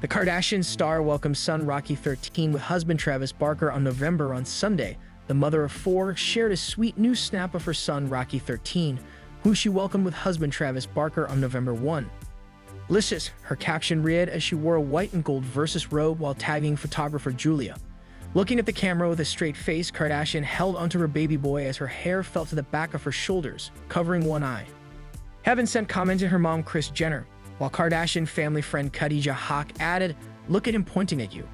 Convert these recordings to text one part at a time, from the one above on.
The Kardashian star welcomed son Rocky 13 with husband Travis Barker on November. On Sunday, the mother of four shared a sweet new snap of her son Rocky 13, who she welcomed with husband Travis Barker on November 1. "Delicious," her caption read as she wore a white and gold Versus robe while tagging photographer Julia. Looking at the camera with a straight face, Kardashian held onto her baby boy as her hair fell to the back of her shoulders, covering one eye. Heaven sent commented her mom Kris Jenner, while Kardashian family friend Khadija Haq added, "Look at him pointing at you."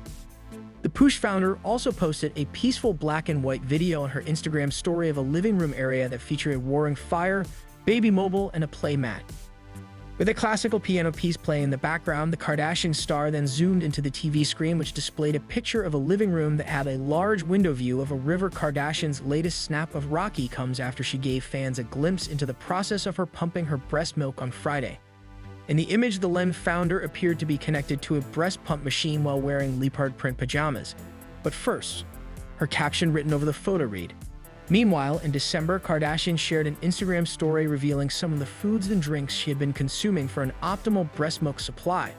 The Poosh founder also posted a peaceful black and white video on her Instagram story of a living room area that featured a roaring fire, baby mobile, and a play mat. With a classical piano piece playing in the background, the Kardashian star then zoomed into the TV screen, which displayed a picture of a living room that had a large window view of a river. Kardashian's latest snap of Rocky comes after she gave fans a glimpse into the process of her pumping her breast milk on Friday. In the image, the STARLAND founder appeared to be connected to a breast pump machine while wearing leopard print pajamas. But first, her caption written over the photo read, Meanwhile, in December, Kardashian shared an Instagram story revealing some of the foods and drinks she had been consuming for an optimal breast milk supply.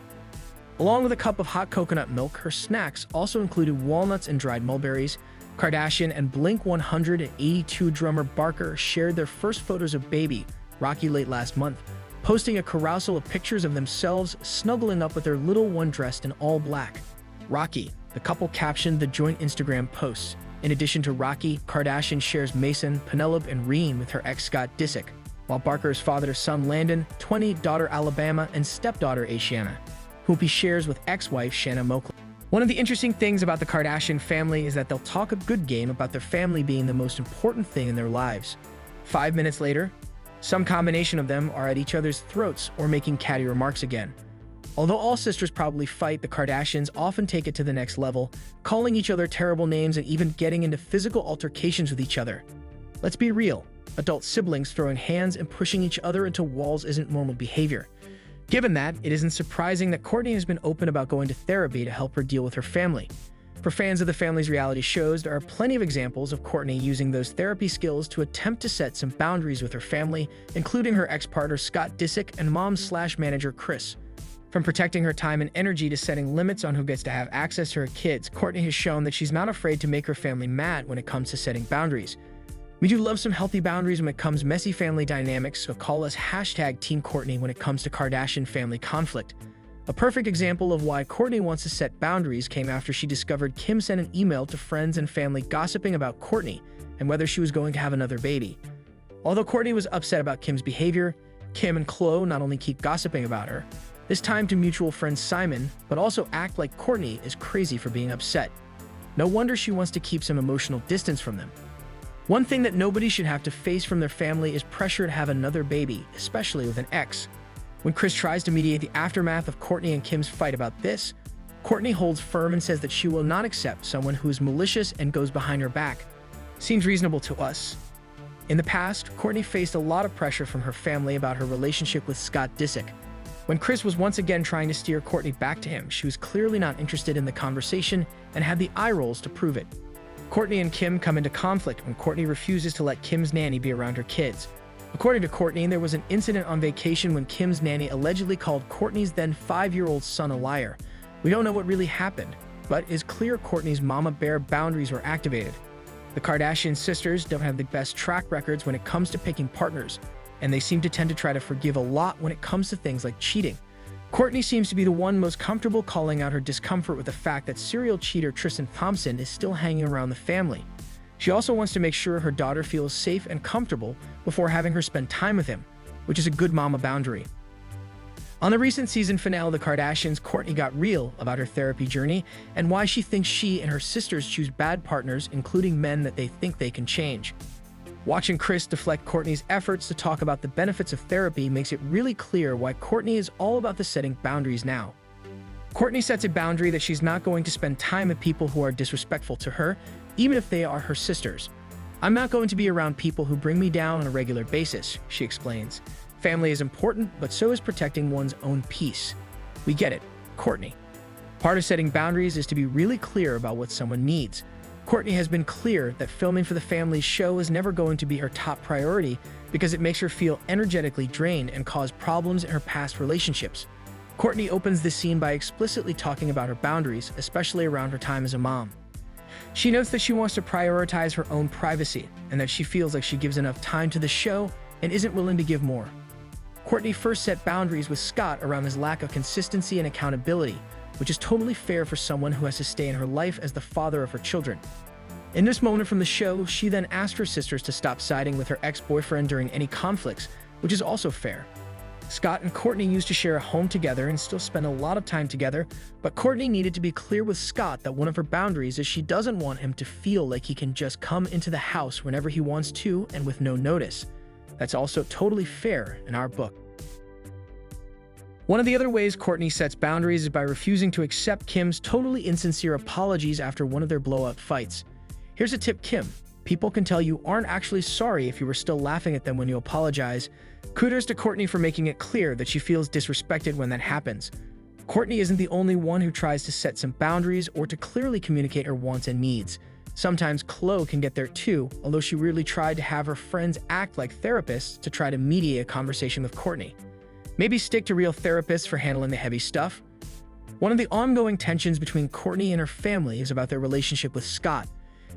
Along with a cup of hot coconut milk, her snacks also included walnuts and dried mulberries. Kardashian and Blink-182 drummer Barker shared their first photos of baby Rocky late last month, posting a carousel of pictures of themselves snuggling up with their little one dressed in all black. Rocky, the couple captioned the joint Instagram posts. In addition to Rocky, Kardashian shares Mason, Penelope, and Reen with her ex Scott Disick, while Barker's father-son Landon, 20, daughter Alabama, and stepdaughter Ashiana, whom he shares with ex-wife Shanna Moakler. One of the interesting things about the Kardashian family is that they'll talk a good game about their family being the most important thing in their lives. 5 minutes later, some combination of them are at each other's throats or making catty remarks again. Although all sisters probably fight, the Kardashians often take it to the next level, calling each other terrible names and even getting into physical altercations with each other. Let's be real, adult siblings throwing hands and pushing each other into walls isn't normal behavior. Given that, it isn't surprising that Kourtney has been open about going to therapy to help her deal with her family. For fans of the family's reality shows, there are plenty of examples of Kourtney using those therapy skills to attempt to set some boundaries with her family, including her ex-partner Scott Disick and mom/manager Kris. From protecting her time and energy to setting limits on who gets to have access to her kids, Kourtney has shown that she's not afraid to make her family mad when it comes to setting boundaries. We do love some healthy boundaries when it comes to messy family dynamics, so call us #Team Kourtney when it comes to Kardashian family conflict. A perfect example of why Kourtney wants to set boundaries came after she discovered Kim sent an email to friends and family gossiping about Kourtney and whether she was going to have another baby. Although Kourtney was upset about Kim's behavior, Kim and Khloe not only keep gossiping about her, this time to mutual friend Simon, but also act like Kourtney is crazy for being upset. No wonder she wants to keep some emotional distance from them. One thing that nobody should have to face from their family is pressure to have another baby, especially with an ex. When Kris tries to mediate the aftermath of Kourtney and Kim's fight about this, Kourtney holds firm and says that she will not accept someone who is malicious and goes behind her back. Seems reasonable to us. In the past, Kourtney faced a lot of pressure from her family about her relationship with Scott Disick. When Kris was once again trying to steer Kourtney back to him, she was clearly not interested in the conversation and had the eye rolls to prove it. Kourtney and Kim come into conflict when Kourtney refuses to let Kim's nanny be around her kids. According to Kourtney, there was an incident on vacation when Kim's nanny allegedly called Kourtney's then 5-year-old son a liar. We don't know what really happened, but it's clear Kourtney's mama bear boundaries were activated. The Kardashian sisters don't have the best track records when it comes to picking partners, and they seem to tend to try to forgive a lot when it comes to things like cheating. Kourtney seems to be the one most comfortable calling out her discomfort with the fact that serial cheater Tristan Thompson is still hanging around the family. She also wants to make sure her daughter feels safe and comfortable before having her spend time with him, which is a good mama boundary. On the recent season finale, The Kardashians, Kourtney got real about her therapy journey and why she thinks she and her sisters choose bad partners, including men that they think they can change. Watching Kris deflect Kourtney's efforts to talk about the benefits of therapy makes it really clear why Kourtney is all about the setting boundaries now. Kourtney sets a boundary that she's not going to spend time with people who are disrespectful to her, even if they are her sisters. "I'm not going to be around people who bring me down on a regular basis," she explains. Family is important, but so is protecting one's own peace. We get it, Kourtney. Part of setting boundaries is to be really clear about what someone needs. Kourtney has been clear that filming for the family's show is never going to be her top priority because it makes her feel energetically drained and cause problems in her past relationships. Kourtney opens the scene by explicitly talking about her boundaries, especially around her time as a mom. She notes that she wants to prioritize her own privacy and that she feels like she gives enough time to the show and isn't willing to give more. Kourtney first set boundaries with Scott around his lack of consistency and accountability, which is totally fair for someone who has to stay in her life as the father of her children. In this moment from the show, she then asked her sisters to stop siding with her ex-boyfriend during any conflicts, which is also fair. Scott and Kourtney used to share a home together and still spend a lot of time together, but Kourtney needed to be clear with Scott that one of her boundaries is she doesn't want him to feel like he can just come into the house whenever he wants to and with no notice. That's also totally fair in our book. One of the other ways Kourtney sets boundaries is by refusing to accept Kim's totally insincere apologies after one of their blow-up fights. Here's a tip, Kim. People can tell you aren't actually sorry if you were still laughing at them when you apologize. Kudos to Kourtney for making it clear that she feels disrespected when that happens. Kourtney isn't the only one who tries to set some boundaries or to clearly communicate her wants and needs. Sometimes Khloe can get there too, although she really tried to have her friends act like therapists to try to mediate a conversation with Kourtney. Maybe stick to real therapists for handling the heavy stuff. One of the ongoing tensions between Kourtney and her family is about their relationship with Scott.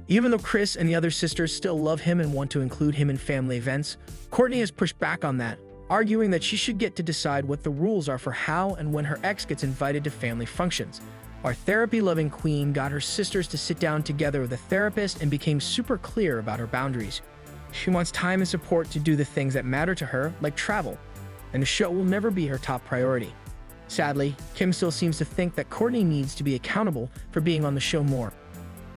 Even though Kris and the other sisters still love him and want to include him in family events, Kourtney has pushed back on that, arguing that she should get to decide what the rules are for how and when her ex gets invited to family functions. Our therapy-loving queen got her sisters to sit down together with a therapist and became super clear about her boundaries. She wants time and support to do the things that matter to her, like travel, and the show will never be her top priority. Sadly, Kim still seems to think that Kourtney needs to be accountable for being on the show more.